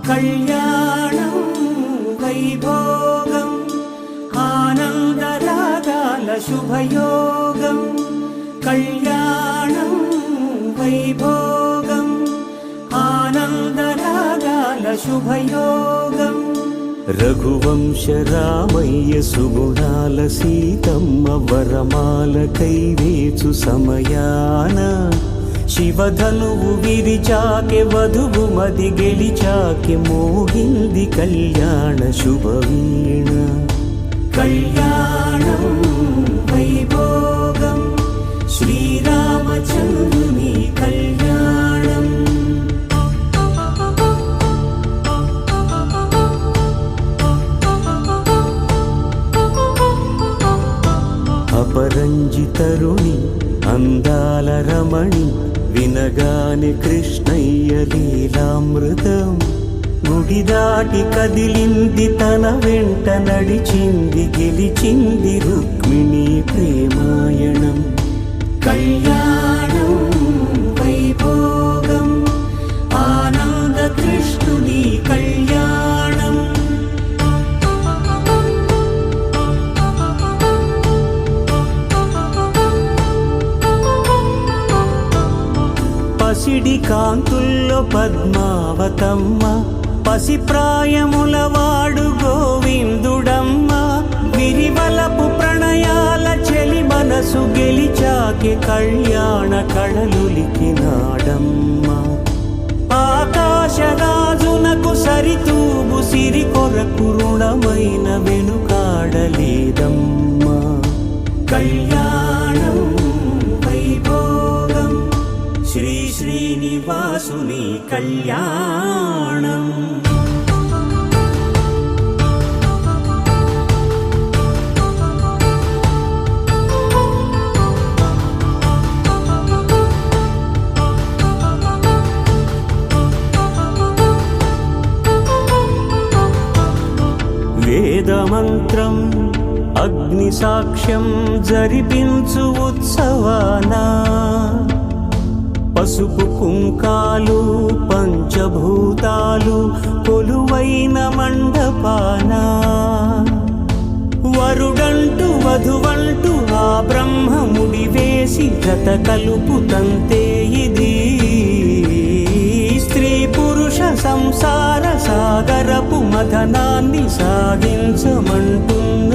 కళ్యాణం వైభోగం ఆనందరాగాల శుభయోగం కళ్యాణం వైభోగం ఆనందరాగాల శుభయోగం రఘువంశ రామయ్య సుగుణాల సీతమ్మ వరమాల కైవేచు సమయాన శివధనువు విరిచాకె వధువు మది గెలిచాకె మోగింది కళ్యాణ శుభవీణ కళ్యాణం వైభోగం శ్రీరామచంద్రుని కళ్యాణం అపరంజి తరుణి అందాల రమణి వినగానే కృష్ణయ్య లీలామృతం గుడి దాటి కదిలింది తన వెంట నడిచింది గెలిచింది రుక్మిణి ప్రేమాయణం కళ్యాణం వైభోగం ఆనంద కృష్ణుని కళ్యాణం పసిడి కాంతుల్లో పద్మావతమ్మ పసిప్రాయముల వాడు గోవిందుడమ్మ విరివలపు ప్రణయాల చెలి మనసు గెలిచాకె కళ్యాణ కళలులికినాడమ్మ ఆకాశరాజునకు సరితూగు సిరి కొరకు రుణమైన వెనుకాడలేదమ్మ కళ్యాణం వైభోగం శ్రీ శ్రీనివాసుని కళ్యాణం వేదమంత్రం అగ్ని సాక్ష్యం జరిపించు ఉత్సవానా పసుపు కుంకాలు పంచభూతాలు కొలువైన మండపాన వరుడంటూ వధువంటూ ఆ బ్రహ్మముడి వేసి జత కలుపుతంతే ఇది స్త్రీ పురుష సంసార సాగరపు మథనాన్ని సాగించమంటున్న